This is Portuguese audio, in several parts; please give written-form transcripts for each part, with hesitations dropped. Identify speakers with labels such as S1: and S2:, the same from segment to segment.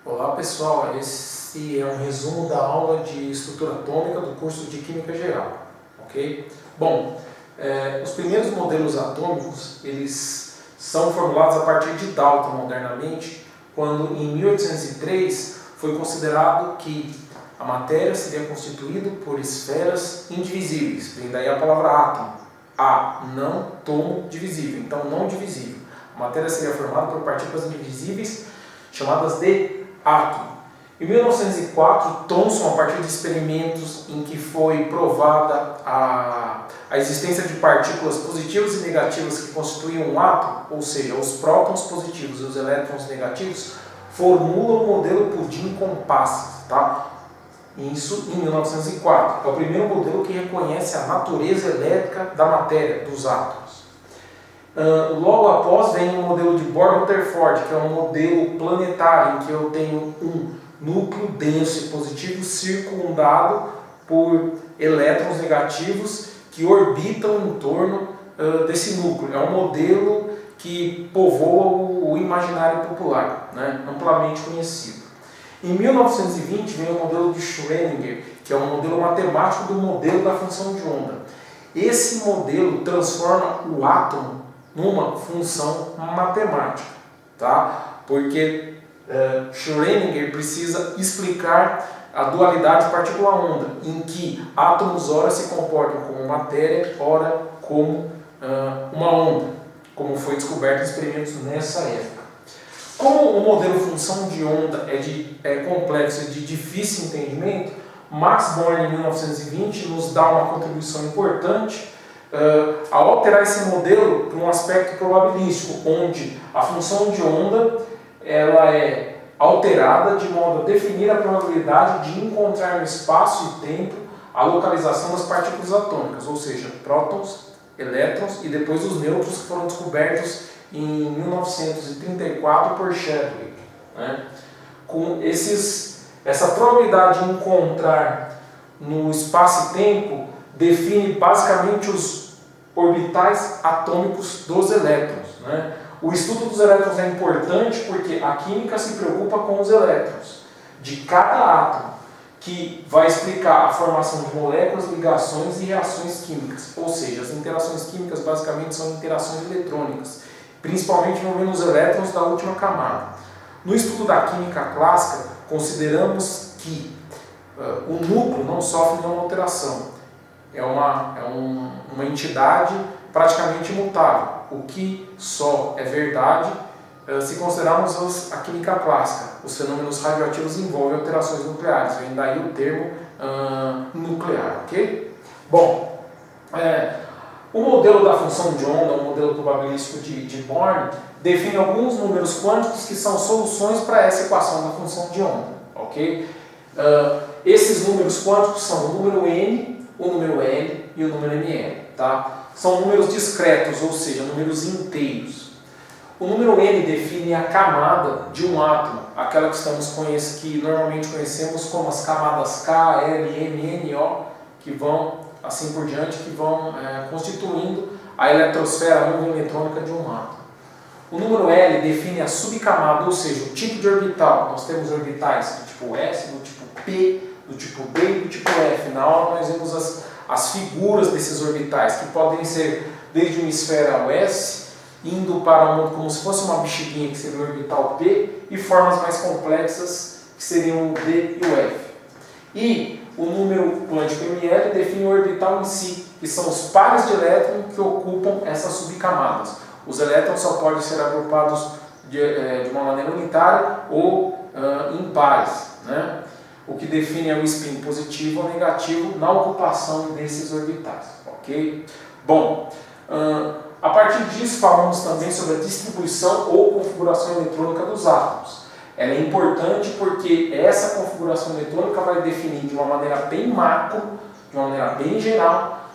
S1: Olá pessoal, esse é um resumo da aula de estrutura atômica do curso de Química Geral, ok? Bom, os primeiros modelos atômicos, eles são formulados a partir de Dalton modernamente, quando em 1803 foi considerado que a matéria seria constituída por esferas indivisíveis, vem daí a palavra átomo, não tomo divisível, então não divisível. A matéria seria formada por partículas indivisíveis chamadas de átomo. Em 1904, Thomson, a partir de experimentos em que foi provada a existência de partículas positivas e negativas que constituíam um átomo, ou seja, os prótons positivos e os elétrons negativos, formula o modelo Pudim-Kompasses, tá? Isso em 1904. É o primeiro modelo que reconhece a natureza elétrica da matéria, dos átomos. Logo após vem o modelo de Bohr-Rutherford, que é um modelo planetário, em que eu tenho um núcleo denso e positivo circundado por elétrons negativos que orbitam em torno desse núcleo. É um modelo que povoa o imaginário popular, né, amplamente conhecido. Em 1920 vem o modelo de Schrödinger, que é um modelo matemático do modelo da função de onda. Esse modelo transforma o átomo numa função matemática, tá? Porque Schrödinger precisa explicar a dualidade partícula-onda, em que átomos ora se comportam como matéria, ora como uma onda, como foi descoberto em experimentos nessa época. Como o modelo função de onda é complexo e de difícil entendimento, Max Born, em 1920, nos dá uma contribuição importante ao alterar esse modelo para um aspecto probabilístico, onde a função de onda ela é alterada de modo a definir a probabilidade de encontrar no espaço e tempo a localização das partículas atômicas, ou seja, prótons, elétrons e depois os nêutrons, que foram descobertos em 1934 por Chadwick, né? Com essa probabilidade de encontrar no espaço e tempo define basicamente os orbitais atômicos dos elétrons, né? O estudo dos elétrons é importante porque a química se preocupa com os elétrons de cada átomo, que vai explicar a formação de moléculas, ligações e reações químicas. Ou seja, as interações químicas basicamente são interações eletrônicas, principalmente envolvendo os elétrons da última camada. No estudo da química clássica, consideramos que o núcleo não sofre nenhuma alteração. É uma entidade praticamente imutável, o que só é verdade se considerarmos a química clássica. Os fenômenos radioativos envolvem alterações nucleares, vem daí o termo nuclear, ok? Bom, o modelo da função de onda, o modelo probabilístico de Born, define alguns números quânticos que são soluções para essa equação da função de onda, ok? Esses números quânticos são o número n, o número L e o número Ml, tá? São números discretos, ou seja, números inteiros. O número N define a camada de um átomo, aquela que normalmente conhecemos como as camadas K, L, M, N, O, que vão, assim por diante, que vão constituindo a eletrosfera, a nuvem eletrônica de um átomo. O número L define a subcamada, ou seja, o tipo de orbital. Nós temos orbitais do tipo S, do tipo P, do tipo B e do tipo F. Na aula nós vemos as figuras desses orbitais, que podem ser desde uma esfera S, indo para como se fosse uma bexiguinha, que seria o orbital P, e formas mais complexas, que seriam o D e o F. E o número quântico Ml define o orbital em si, que são os pares de elétrons que ocupam essas subcamadas. Os elétrons só podem ser agrupados de uma maneira unitária ou em pares, né? O que define é o spin positivo ou negativo na ocupação desses orbitais, ok? Bom, a partir disso falamos também sobre a distribuição ou configuração eletrônica dos átomos. Ela é importante porque essa configuração eletrônica vai definir de uma maneira bem macro, de uma maneira bem geral,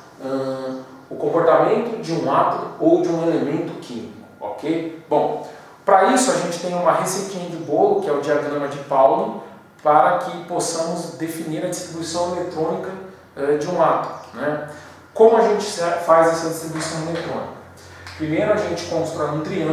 S1: o comportamento de um átomo ou de um elemento químico, ok? Bom, para isso a gente tem uma receitinha de bolo, que é o diagrama de Pauling, para que possamos definir a distribuição eletrônica de um átomo, né? Como a gente faz essa distribuição eletrônica? Primeiro a gente constrói um triângulo